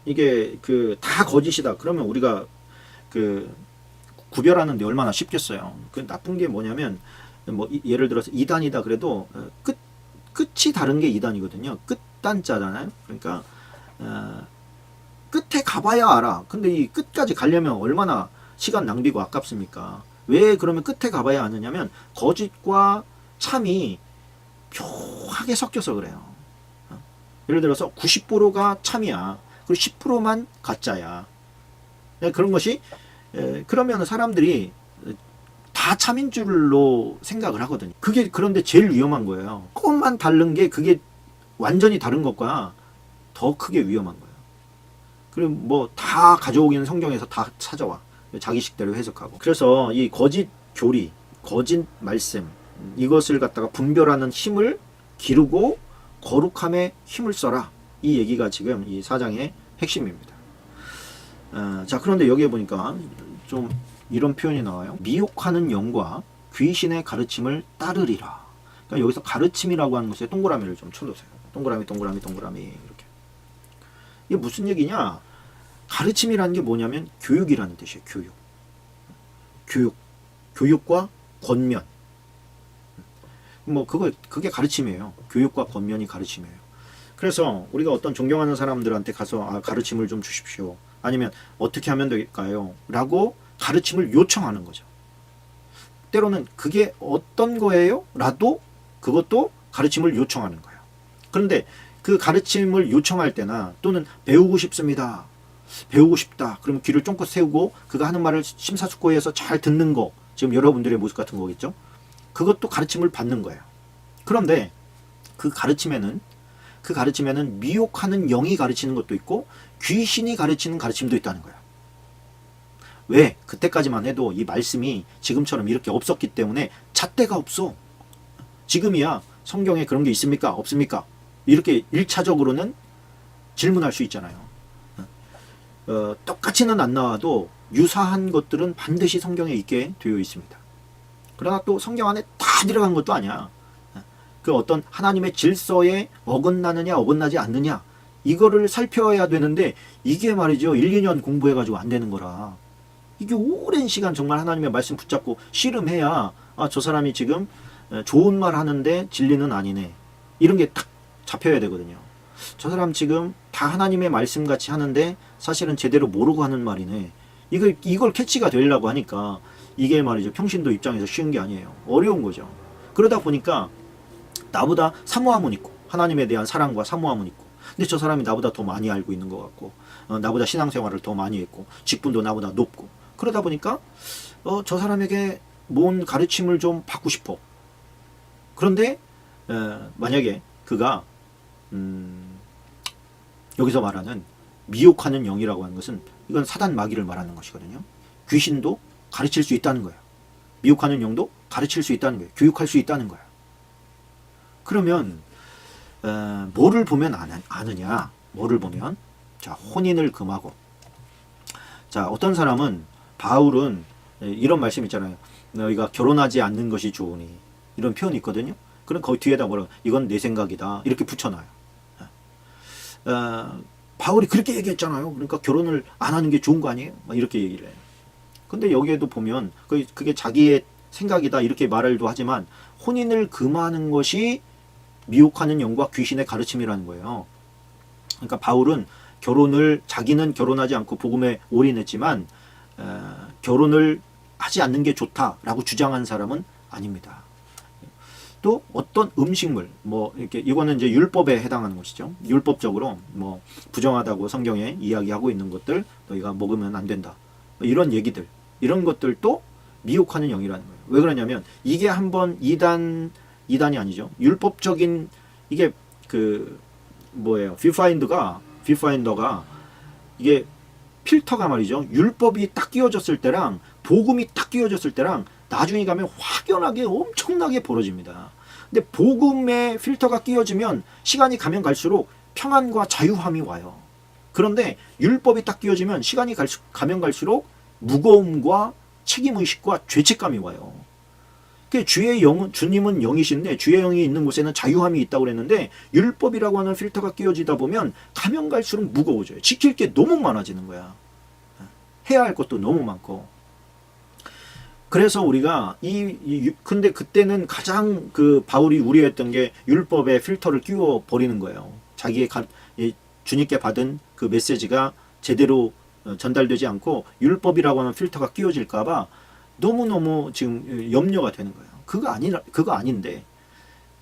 이게 다 거짓이다 그러면 우리가 구별하는데 얼마나 쉽겠어요. 나쁜 게 뭐냐면, 뭐 예를 들어서 이단이다 그래도 끝이 다른 게 이단이거든요. 끝단자잖아요. 그러니까 끝에 가봐야 알아. 근데 이 끝까지 가려면 얼마나 시간 낭비고 아깝습니까? 왜 그러면 끝에 가봐야 아느냐면, 거짓과 참이 묘하게 섞여서 그래요. 예를 들어서 90%가 참이야. 그리고 10%만 가짜야. 그런 것이, 그러면 사람들이 다 참인 줄로 생각을 하거든요. 그게 그런데 제일 위험한 거예요. 조금만 다른 게 그게 완전히 다른 것과 더 크게 위험한 거예요. 그리고 뭐 다 가져오기는 성경에서 다 찾아와. 자기식대로 해석하고. 그래서 이 거짓 교리, 거짓 말씀, 이것을 갖다가 분별하는 힘을 기르고 거룩함에 힘을 써라. 이 얘기가 지금 이 4장의 핵심입니다. 자, 그런데 여기에 보니까 좀 이런 표현이 나와요. 미혹하는 영과 귀신의 가르침을 따르리라. 그러니까 여기서 가르침이라고 하는 것에 동그라미를 좀 쳐놓으세요. 동그라미 이렇게. 이게 무슨 얘기냐? 가르침이라는 게 뭐냐면 교육이라는 뜻이에요. 교육과 권면. 뭐 그게 가르침이에요. 교육과 권면이 가르침이에요. 그래서 우리가 어떤 존경하는 사람들한테 가서 가르침을 좀 주십시오, 아니면 어떻게 하면 될까요? 라고 가르침을 요청하는 거죠. 때로는 그게 어떤 거예요? 라도 그것도 가르침을 요청하는 거예요. 그런데 그 가르침을 요청할 때나, 또는 배우고 싶습니다, 배우고 싶다, 그러면 귀를 쫑긋 세우고 그가 하는 말을 심사숙고해서 잘 듣는 거, 지금 여러분들의 모습 같은 거겠죠? 그것도 가르침을 받는 거예요. 그런데 그 가르침에는 미혹하는 영이 가르치는 것도 있고 귀신이 가르치는 가르침도 있다는 거야. 왜? 그때까지만 해도 이 말씀이 지금처럼 이렇게 없었기 때문에 잣대가 없어. 지금이야 성경에 그런 게 있습니까? 없습니까? 이렇게 1차적으로는 질문할 수 있잖아요. 똑같이는 안 나와도 유사한 것들은 반드시 성경에 있게 되어 있습니다. 그러나 또 성경 안에 다 들어간 것도 아니야. 그 어떤 하나님의 질서에 어긋나느냐 어긋나지 않느냐 이거를 살펴야 되는데 이게 말이죠 1, 2년 공부해가지고 안 되는 거라. 이게 오랜 시간 정말 하나님의 말씀 붙잡고 씨름해야 저 사람이 지금 좋은 말 하는데 진리는 아니네. 이런 게 딱 잡혀야 되거든요. 저 사람 지금 다 하나님의 말씀 같이 하는데 사실은 제대로 모르고 하는 말이네. 이걸 캐치가 되려고 하니까 이게 말이죠. 평신도 입장에서 쉬운 게 아니에요. 어려운 거죠. 그러다 보니까 나보다 사모함은 있고 하나님에 대한 사랑과 사모함은 있고 근데 저 사람이 나보다 더 많이 알고 있는 것 같고 나보다 신앙생활을 더 많이 했고 직분도 나보다 높고 그러다 보니까 저 사람에게 뭔 가르침을 좀 받고 싶어. 그런데 만약에 그가 여기서 말하는 미혹하는 영이라고 하는 것은 이건 사단 마귀를 말하는 것이거든요. 귀신도 가르칠 수 있다는 거예요. 미혹하는 영도 가르칠 수 있다는 거예요. 교육할 수 있다는 거예요. 그러면 뭐를 보면 아느냐? 뭐를 보면 자 혼인을 금하고 자 어떤 사람은 바울은 이런 말씀 있잖아요. 너희가 결혼하지 않는 것이 좋으니 이런 표현이 있거든요. 그럼 거기 뒤에다 뭐라고 이건 내 생각이다 이렇게 붙여놔요. 바울이 그렇게 얘기했잖아요. 그러니까 결혼을 안 하는 게 좋은 거 아니에요? 막 이렇게 얘기를 해요. 근데 여기에도 보면 그게 자기의 생각이다 이렇게 말을도 하지만 혼인을 금하는 것이 미혹하는 영과 귀신의 가르침이라는 거예요. 그러니까 바울은 자기는 결혼하지 않고 복음에 올인했지만 결혼을 하지 않는 게 좋다라고 주장한 사람은 아닙니다. 또 어떤 음식물 이렇게 이거는 이제 율법에 해당하는 것이죠. 율법적으로 부정하다고 성경에 이야기하고 있는 것들 너희가 먹으면 안 된다. 이런 얘기들 이런 것들도 미혹하는 영이라는 거예요. 왜 그러냐면 이게 한번 이단이 아니죠. 율법적인 이게 뷰파인더가 이게 필터가 말이죠. 율법이 딱 끼워졌을 때랑 복음이 딱 끼워졌을 때랑 나중에 가면 확연하게 엄청나게 벌어집니다. 근데 복음의 필터가 끼워지면 시간이 가면 갈수록 평안과 자유함이 와요. 그런데 율법이 딱 끼워지면 시간이 가면 갈수록 무거움과 책임의식과 죄책감이 와요. 주의 영은 주님은 영이신데 주의 영이 있는 곳에는 자유함이 있다고 그랬는데 율법이라고 하는 필터가 끼워지다 보면 가면 갈수록 무거워져요. 지킬 게 너무 많아지는 거야. 해야 할 것도 너무 많고. 그래서 우리가 근데 그때는 가장 바울이 우려했던 게 율법의 필터를 끼워 버리는 거예요. 자기의 주님께 받은 그 메시지가 제대로 전달되지 않고 율법이라고 하는 필터가 끼워질까봐 너무너무 지금 염려가 되는 거예요. 그거 아닌데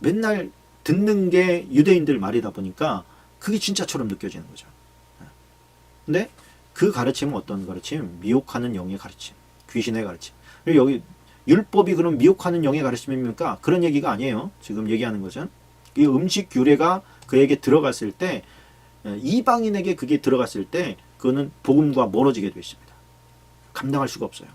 맨날 듣는 게 유대인들 말이다 보니까 그게 진짜처럼 느껴지는 거죠. 근데 그 가르침은 어떤 가르침? 미혹하는 영의 가르침, 귀신의 가르침. 여기 율법이 그럼 미혹하는 영의 가르침입니까? 그런 얘기가 아니에요. 지금 얘기하는 것은 이 음식 규례가 그에게 들어갔을 때 이방인에게 그게 들어갔을 때 그거는 복음과 멀어지게 되어 있습니다. 감당할 수가 없어요.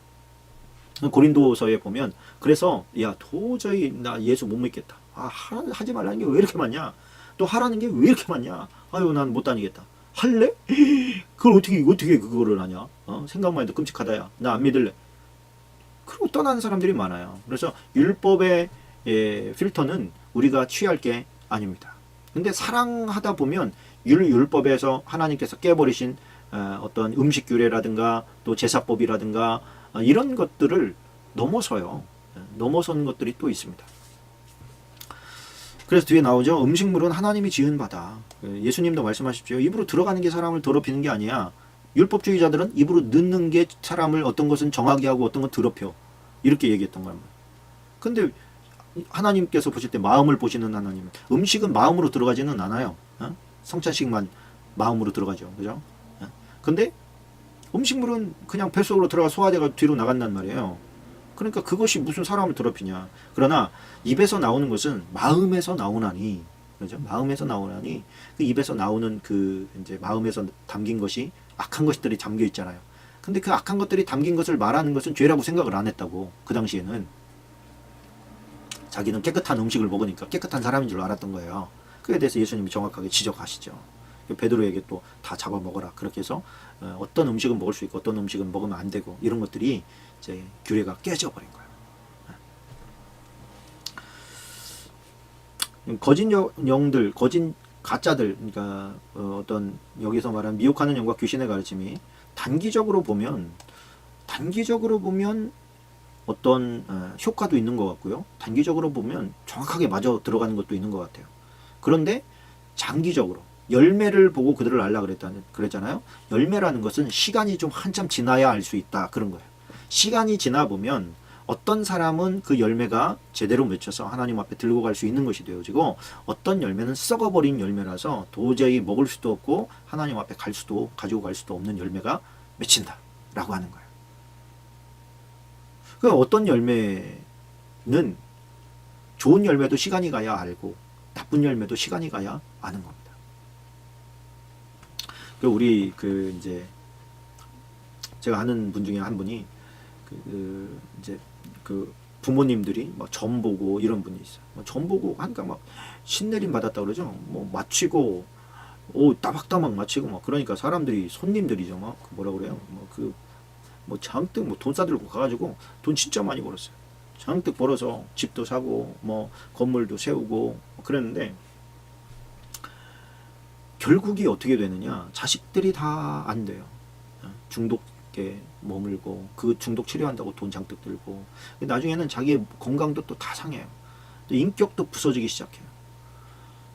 고린도서에 보면 그래서 야 도저히 나 예수 못 믿겠다. 하지 말라는 게 왜 이렇게 많냐? 또 하라는 게 왜 이렇게 많냐? 아유 난 못 다니겠다. 할래? 그걸 어떻게 그거를 하냐? 생각만 해도 끔찍하다야. 나 안 믿을래. 그리고 떠나는 사람들이 많아요. 그래서 율법의 필터는 우리가 취할 게 아닙니다. 근데 사랑하다 보면 율법에서 하나님께서 깨버리신 어떤 음식 규례라든가 또 제사법이라든가 이런 것들을 넘어서요. 넘어선 것들이 또 있습니다. 그래서 뒤에 나오죠. 음식물은 하나님이 지은 바다. 예수님도 말씀하십시오. 입으로 들어가는 게 사람을 더럽히는 게 아니야. 율법주의자들은 입으로 넣는 게 사람을 어떤 것은 정하게 하고 어떤 건 더럽혀. 이렇게 얘기했던 거예요. 근데 하나님께서 보실 때 마음을 보시는 하나님은 음식은 마음으로 들어가지는 않아요. 성찬식만 마음으로 들어가죠. 그죠? 근데 음식물은 그냥 뱃속으로 들어가 소화돼가 뒤로 나간단 말이에요. 그러니까 그것이 무슨 사람을 더럽히냐. 그러나 입에서 나오는 것은 마음에서 나오나니 그죠? 마음에서 나오나니 그 입에서 나오는 그 이제 마음에서 담긴 것이 악한 것들이 담겨 있잖아요. 근데 그 악한 것들이 담긴 것을 말하는 것은 죄라고 생각을 안 했다고. 그 당시에는 자기는 깨끗한 음식을 먹으니까 깨끗한 사람인 줄 알았던 거예요. 그에 대해서 예수님이 정확하게 지적하시죠. 베드로에게 또 다 잡아먹어라. 그렇게 해서 어떤 음식은 먹을 수 있고 어떤 음식은 먹으면 안 되고 이런 것들이 이제 규례가 깨져버린 거예요. 거짓 영들, 거짓 가짜들, 그러니까 어떤 여기서 말하는 미혹하는 영과 귀신의 가르침이 단기적으로 보면 어떤 효과도 있는 것 같고요. 단기적으로 보면 정확하게 맞아 들어가는 것도 있는 것 같아요. 그런데 장기적으로 열매를 보고 그들을 알라 그랬잖아요. 열매라는 것은 시간이 좀 한참 지나야 알 수 있다 그런 거예요. 시간이 지나 보면 어떤 사람은 그 열매가 제대로 맺혀서 하나님 앞에 들고 갈 수 있는 것이 되어지고 어떤 열매는 썩어버린 열매라서 도저히 먹을 수도 없고 하나님 앞에 가지고 갈 수도 없는 열매가 맺힌다라고 하는 거예요. 그 어떤 열매는 좋은 열매도 시간이 가야 알고 나쁜 열매도 시간이 가야 아는 겁니다. 우리 이제 제가 아는 분 중에 한 분이 이제 부모님들이 막 점 보고 이런 분이 있어요. 점 보고 하니까 막 신내림 받았다 그러죠. 뭐 마치고 따박따박 마치고 막 그러니까 사람들이 손님들이죠. 막 뭐라 그래요? 잔뜩 돈 싸들고 가가지고 돈 진짜 많이 벌었어요. 잔뜩 벌어서 집도 사고 뭐 건물도 세우고 그랬는데 결국이 어떻게 되느냐? 자식들이 다 안 돼요. 중독에 머물고 그 중독 치료한다고 돈 잔뜩 들고 나중에는 자기의 건강도 또 다 상해요. 또 인격도 부서지기 시작해요.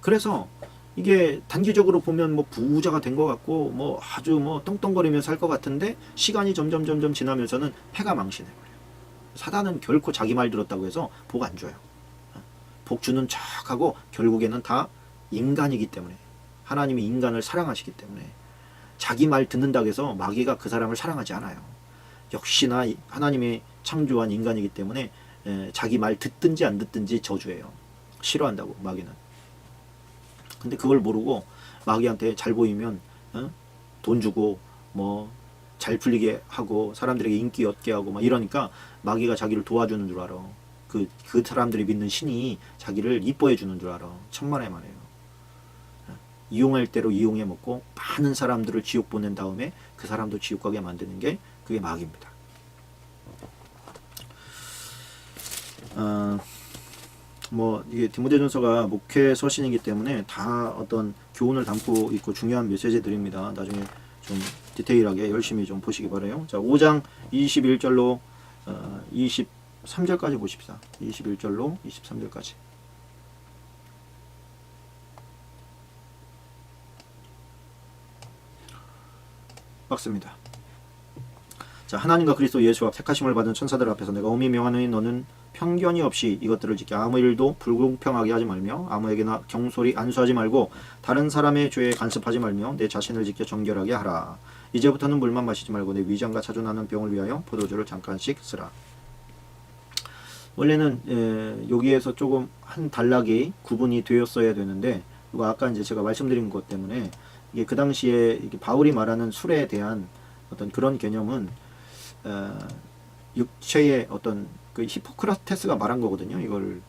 그래서 이게 단기적으로 보면 뭐 부자가 된 것 같고 뭐 아주 뭐 떵떵거리며 살 것 같은데 시간이 점점 지나면서는 패가 망신해버려요. 사단은 결코 자기 말 들었다고 해서 복 안 줘요. 복 주는 척하고 결국에는 다 인간이기 때문에 하나님이 인간을 사랑하시기 때문에 자기 말 듣는다고 해서 마귀가 그 사람을 사랑하지 않아요. 역시나 하나님이 창조한 인간이기 때문에 자기 말 듣든지 안 듣든지 저주해요. 싫어한다고 마귀는. 근데 그걸 모르고 마귀한테 잘 보이면 돈 주고 뭐 잘 풀리게 하고 사람들에게 인기 얻게 하고 막 이러니까 마귀가 자기를 도와주는 줄 알아. 그 사람들이 믿는 신이 자기를 이뻐해 주는 줄 알아. 천만의 말이에요. 이용할 대로 이용해 먹고 많은 사람들을 지옥 보낸 다음에 그 사람도 지옥 가게 만드는 게 그게 마귀입니다. 이게 디모데전서가 목회 서신이기 때문에 다 어떤 교훈을 담고 있고 중요한 메시지들입니다. 나중에 좀 디테일하게 열심히 좀 보시기 바라요. 자, 5장 21절로 23절까지 보십시다. 21절로 23절까지. 박습니다. 자, 하나님과 그리스도 예수와 택하심을 받은 천사들 앞에서 내가 엄히 명하노니 너는 편견이 없이 이것들을 지켜 아무 일도 불공평하게 하지 말며 아무에게나 경솔히 안수하지 말고 다른 사람의 죄에 간섭하지 말며 내 자신을 지켜 정결하게 하라. 이제부터는 물만 마시지 말고 내 위장과 자주나는 병을 위하여 포도주를 잠깐씩 쓰라. 원래는 여기에서 조금 한 단락이 구분이 되었어야 되는데 이거 아까 이제 제가 말씀드린 것 때문에 이게 그 당시에 이게 바울이 말하는 술에 대한 어떤 그런 개념은 육체의 어떤 그 히포크라테스가 말한 거거든요. 이걸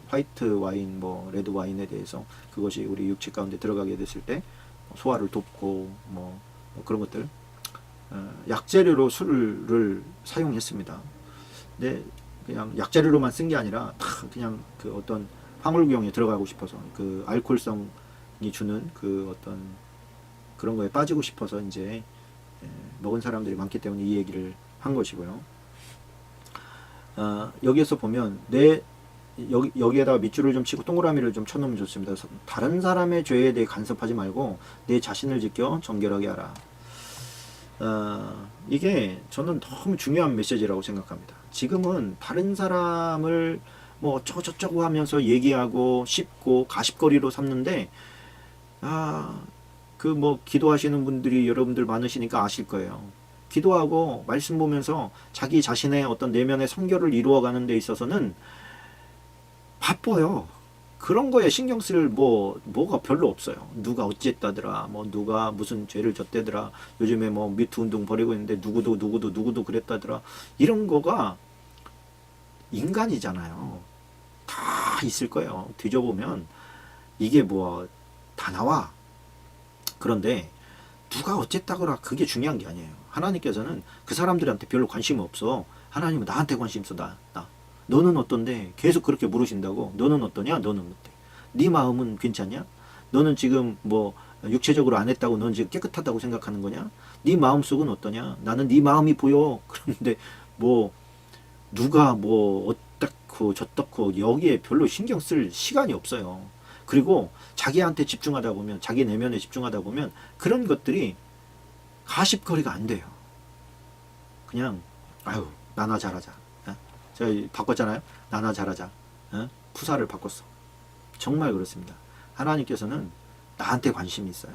화이트 와인, 레드 와인에 대해서 그것이 우리 육체 가운데 들어가게 됐을 때 소화를 돕고 그런 것들 약재료로 술을 사용했습니다. 근데 그냥 약재료로만 쓴 게 아니라 그냥 그 어떤 황홀경에 들어가고 싶어서 그 알코올성이 주는 그 어떤 그런 거에 빠지고 싶어서 이제 먹은 사람들이 많기 때문에 이 얘기를 한 것이고요. 여기에서 보면 여기에다가 밑줄을 좀 치고 동그라미를 좀 쳐놓으면 좋습니다. 다른 사람의 죄에 대해 간섭하지 말고 내 자신을 지켜 정결하게 하라. 이게 저는 너무 중요한 메시지라고 생각합니다. 지금은 다른 사람을 어쩌고 저쩌고 하면서 얘기하고 씹고 가십거리로 삼는데 기도하시는 분들이 여러분들 많으시니까 아실 거예요. 기도하고 말씀 보면서 자기 자신의 어떤 내면의 성결을 이루어가는 데 있어서는 바빠요. 그런 거에 신경 쓸 뭐가 별로 없어요. 누가 어찌했다더라, 뭐 누가 무슨 죄를 졌대더라, 요즘에 뭐 미투 운동 벌이고 있는데 누구도 그랬다더라. 이런 거가 인간이잖아요. 다 있을 거예요. 뒤져보면 이게 뭐 다 나와. 그런데 누가 어쨌다거나 그게 중요한 게 아니에요. 하나님께서는 그 사람들한테 별로 관심이 없어. 하나님은 나한테 관심 있어. 나. 너는 어떤데? 계속 그렇게 물으신다고. 너는 어떠냐? 너는 어때? 네 마음은 괜찮냐? 너는 지금 뭐 육체적으로 안 했다고 넌 지금 깨끗하다고 생각하는 거냐? 네 마음속은 어떠냐? 나는 네 마음이 보여. 그런데 뭐 누가 뭐 어떻고 저떻고 여기에 별로 신경 쓸 시간이 없어요. 그리고 자기한테 집중하다 보면, 자기 내면에 집중하다 보면 그런 것들이 가십거리가 안 돼요. 그냥 아유 나나 잘하자. 제가 바꿨잖아요. 나나 잘하자. 푸사를 바꿨어. 정말 그렇습니다. 하나님께서는 나한테 관심이 있어요.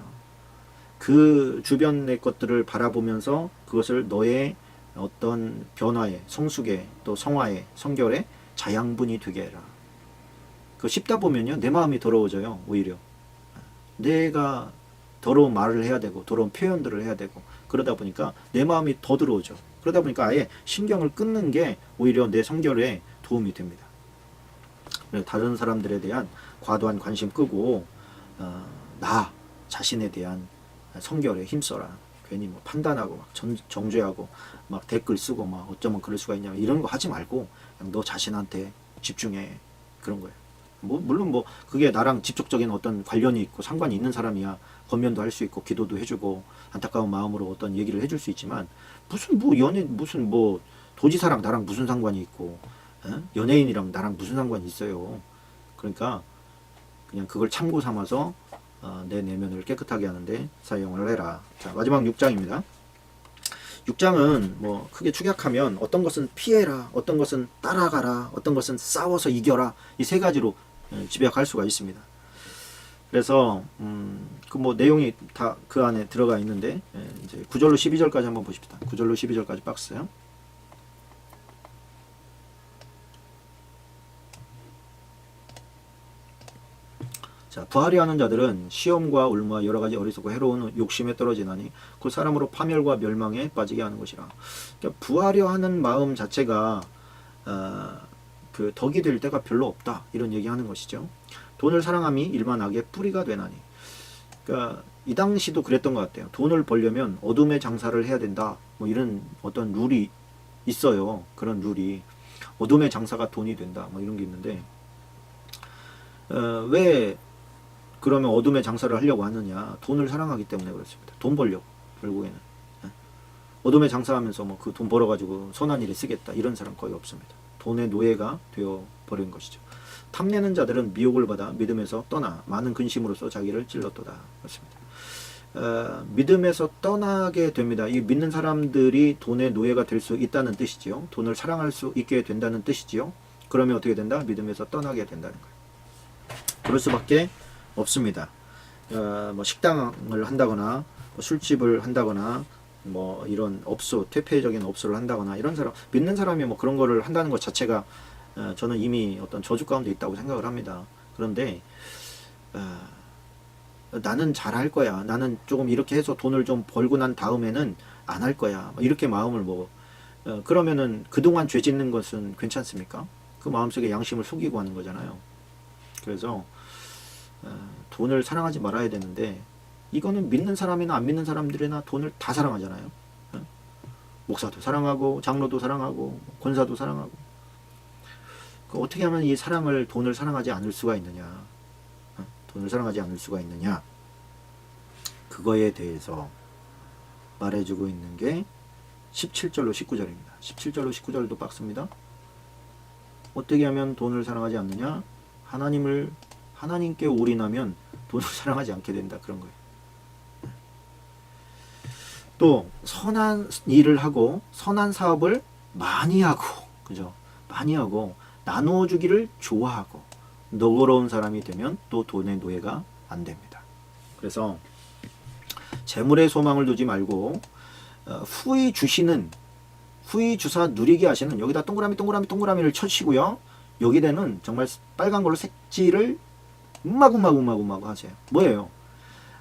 그 주변의 것들을 바라보면서 그것을 너의 어떤 변화에, 성숙에, 또 성화에, 성결에 자양분이 되게 해라. 그 씹다 보면요, 내 마음이 더러워져요. 오히려 내가 더러운 말을 해야 되고 더러운 표현들을 해야 되고 그러다 보니까 내 마음이 더 더러워져. 그러다 보니까 아예 신경을 끊는 게 오히려 내 성결에 도움이 됩니다. 다른 사람들에 대한 과도한 관심 끄고 나 자신에 대한 성결에 힘써라. 괜히 뭐 판단하고 막 정죄하고 막 댓글 쓰고 막 어쩌면 그럴 수가 있냐 이런 거 하지 말고 그냥 너 자신한테 집중해. 그런 거예요. 물론 뭐 그게 나랑 직접적인 어떤 관련이 있고 상관이 있는 사람이야 권면도 할 수 있고 기도도 해주고 안타까운 마음으로 어떤 얘기를 해줄 수 있지만 무슨 뭐 무슨 뭐 도지사랑 나랑 무슨 상관이 있고 연예인이랑 나랑 무슨 상관이 있어요. 그러니까 그냥 그걸 참고 삼아서 내 내면을 깨끗하게 하는데 사용을 해라. 자, 마지막 6장입니다. 6장은 뭐 크게 축약하면 어떤 것은 피해라, 어떤 것은 따라가라, 어떤 것은 싸워서 이겨라, 이 세 가지로 집약할 수가 있습니다. 그래서 그 뭐 내용이 다 그 안에 들어가 있는데 이제 9절로 12절까지 한번 보십시다. 9절로 12절까지 박스요. 자, 부하려 하는 자들은 시험과 울무와 여러 가지 어리석고 해로운 욕심에 떨어지나니 그 사람으로 파멸과 멸망에 빠지게 하는 것이라. 그러니까 부하려 하는 마음 자체가 그 덕이 될 때가 별로 없다 이런 얘기하는 것이죠. 돈을 사랑함이 일만 악의 뿌리가 되나니. 그러니까 이 당시도 그랬던 것 같아요. 돈을 벌려면 어둠의 장사를 해야 된다. 뭐 이런 어떤 룰이 있어요. 그런 룰이 어둠의 장사가 돈이 된다. 뭐 이런 게 있는데 왜 그러면 어둠의 장사를 하려고 하느냐? 돈을 사랑하기 때문에 그렇습니다. 돈 벌려고 결국에는 어둠의 장사하면서 뭐 그 돈 벌어가지고 선한 일에 쓰겠다 이런 사람 거의 없습니다. 돈의 노예가 되어 버린 것이죠. 탐내는 자들은 미혹을 받아 믿음에서 떠나 많은 근심으로써 자기를 찔렀도다. 그렇습니다. 믿음에서 떠나게 됩니다. 이 믿는 사람들이 돈의 노예가 될 수 있다는 뜻이지요. 돈을 사랑할 수 있게 된다는 뜻이지요. 그러면 어떻게 된다? 믿음에서 떠나게 된다는 거예요. 그럴 수밖에 없습니다. 뭐 식당을 한다거나 뭐 술집을 한다거나 뭐 이런 업소, 퇴폐적인 업소를 한다거나 이런 사람, 믿는 사람이 뭐 그런 거를 한다는 것 자체가 저는 이미 어떤 저주 가운데 있다고 생각을 합니다. 그런데 나는 잘할 거야. 나는 조금 이렇게 해서 돈을 좀 벌고 난 다음에는 안 할 거야. 이렇게 마음을 그러면은 그동안 죄 짓는 것은 괜찮습니까? 그 마음속에 양심을 속이고 하는 거잖아요. 그래서 돈을 사랑하지 말아야 되는데 이거는 믿는 사람이나 안 믿는 사람들이나 돈을 다 사랑하잖아요. 목사도 사랑하고 장로도 사랑하고 권사도 사랑하고. 어떻게 하면 이 사랑을 돈을 사랑하지 않을 수가 있느냐? 돈을 사랑하지 않을 수가 있느냐? 그거에 대해서 말해주고 있는 게 17절로 19절입니다. 17절로 19절도 박스입니다. 어떻게 하면 돈을 사랑하지 않느냐? 하나님께 올인하면 돈을 사랑하지 않게 된다. 그런 거예요. 또 선한 일을 하고 선한 사업을 많이 하고, 그죠? 많이 하고 나누어주기를 좋아하고 너그러운 사람이 되면 또 돈의 노예가 안 됩니다. 그래서 재물에 소망을 두지 말고 후히 주사 누리게 하시는, 여기다 동그라미를 쳐시고요. 여기에는 정말 빨간 걸로 색지를 마구마구 하세요. 뭐예요?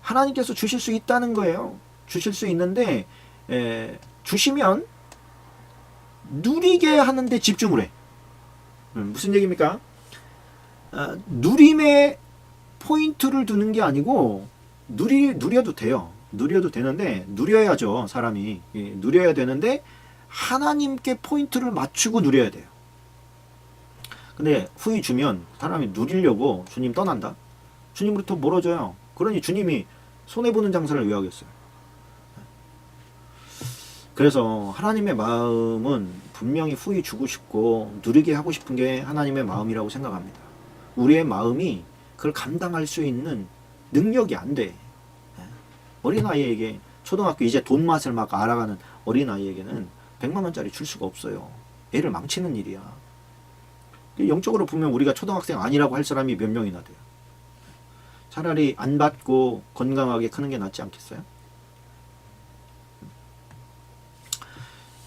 하나님께서 주실 수 있다는 거예요. 주실 수 있는데 주시면 누리게 하는데 집중을 해. 무슨 얘기입니까? 누림에 포인트를 두는 게 아니고 누려도 돼요. 누려도 되는데 누려야죠. 사람이 누려야 되는데 하나님께 포인트를 맞추고 누려야 돼요. 근데 후이 주면 사람이 누리려고 주님 떠난다. 주님으로부터 멀어져요. 그러니 주님이 손해보는 장사를 왜 하겠어요? 그래서 하나님의 마음은 분명히 후이 주고 싶고 누리게 하고 싶은 게 하나님의 마음이라고 생각합니다. 우리의 마음이 그걸 감당할 수 있는 능력이 안 돼. 어린아이에게 초등학교 이제 돈 맛을 막 알아가는 어린아이에게는 100만 원짜리 줄 수가 없어요. 애를 망치는 일이야. 영적으로 보면 우리가 초등학생 아니라고 할 사람이 몇 명이나 돼요. 차라리 안 받고 건강하게 크는 게 낫지 않겠어요?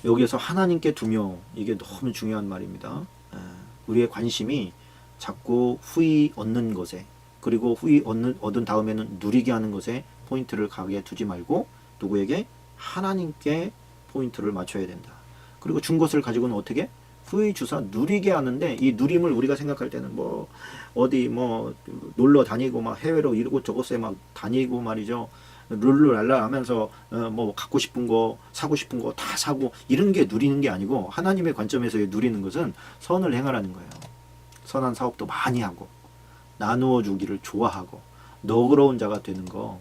여기에서 하나님께 두며, 이게 너무 중요한 말입니다. 우리의 관심이 자꾸 후이 얻는 것에, 그리고 후이 얻은 다음에는 누리게 하는 것에 포인트를 가게 두지 말고 누구에게? 하나님께 포인트를 맞춰야 된다. 그리고 준 것을 가지고는 어떻게? 후이 주사 누리게 하는데, 이 누림을 우리가 생각할 때는 뭐 어디 뭐 놀러 다니고 막 해외로 이러고 저곳에 막 다니고 말이죠. 룰루랄라 하면서 뭐 갖고 싶은 거 사고 싶은 거 다 사고 이런 게 누리는 게 아니고, 하나님의 관점에서 누리는 것은 선을 행하라는 거예요. 선한 사업도 많이 하고 나누어 주기를 좋아하고 너그러운 자가 되는 거.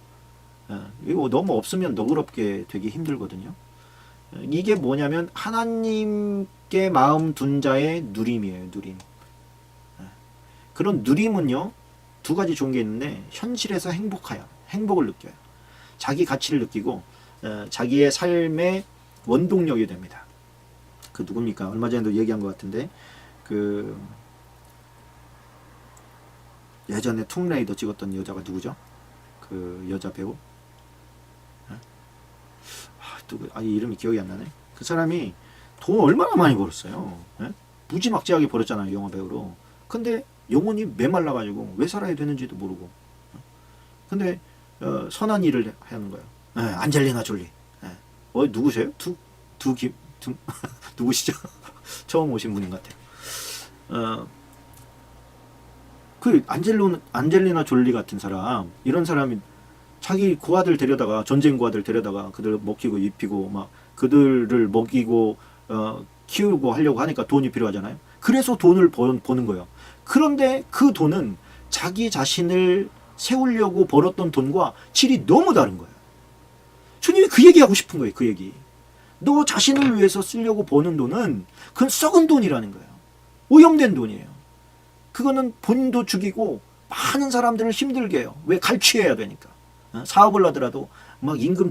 이거 너무 없으면 너그럽게 되기 힘들거든요. 이게 뭐냐면 하나님께 마음 둔 자의 누림이에요. 누림. 그런 누림은요, 두 가지 좋은 게 있는데, 현실에서 행복을 느껴요. 자기 가치를 느끼고 자기의 삶의 원동력이 됩니다. 그 누굽니까? 얼마 전에도 얘기한 것 같은데, 그 예전에 툼레이더 찍었던 여자가 누구죠? 그 여자 배우? 이름이 기억이 안 나네. 그 사람이 돈 얼마나 많이 벌었어요. 무지막지하게 벌었잖아요, 영화 배우로. 근데 영혼이 메말라가지고 왜 살아야 되는지도 모르고. 근데 선한 일을 하는 거예요. 안젤리나 졸리. 누구세요? 누구시죠? 처음 오신 분인 것 같아요. 그 안젤리나 졸리 같은 사람, 이런 사람이 자기 고아들 데려다가, 전쟁 고아들 데려다가 그들 먹이고 입히고 막 그들을 먹이고 키우고 하려고 하니까 돈이 필요하잖아요. 그래서 돈을 버는 거예요. 그런데 그 돈은 자기 자신을 세우려고 벌었던 돈과 질이 너무 다른 거예요. 주님이 그 얘기하고 싶은 거예요. 그 얘기. 너 자신을 위해서 쓰려고 버는 돈은 그건 썩은 돈이라는 거예요. 오염된 돈이에요. 그거는 본인도 죽이고 많은 사람들을 힘들게 해요. 왜? 갈취해야 되니까. 사업을 하더라도 막 임금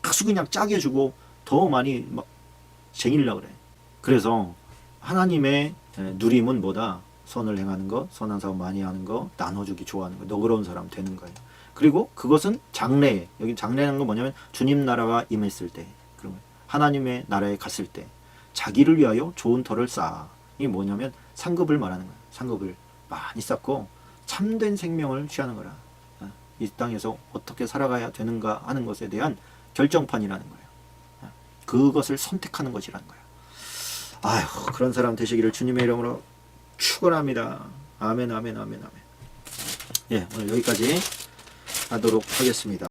아주 그냥 짜게 주고 더 많이 막 쟁이려고 그래. 그래서 하나님의 누림은 뭐다? 선을 행하는 것, 선한 사업 많이 하는 것, 나눠주기 좋아하는 것, 너그러운 사람 되는 거예요. 그리고 그것은 장래, 여기 장래라는 건 뭐냐면 주님 나라가 임했을 때, 그런 거예요. 하나님의 나라에 갔을 때 자기를 위하여 좋은 터를 쌓아. 이게 뭐냐면 상급을 말하는 거예요. 상급을 많이 쌓고 참된 생명을 취하는 거라. 이 땅에서 어떻게 살아가야 되는가 하는 것에 대한 결정판이라는 거예요. 그것을 선택하는 것이라는 거예요. 아휴, 그런 사람 되시기를 주님의 이름으로 축원합니다. 아멘, 아멘, 아멘, 아멘. 예, 오늘 여기까지 하도록 하겠습니다.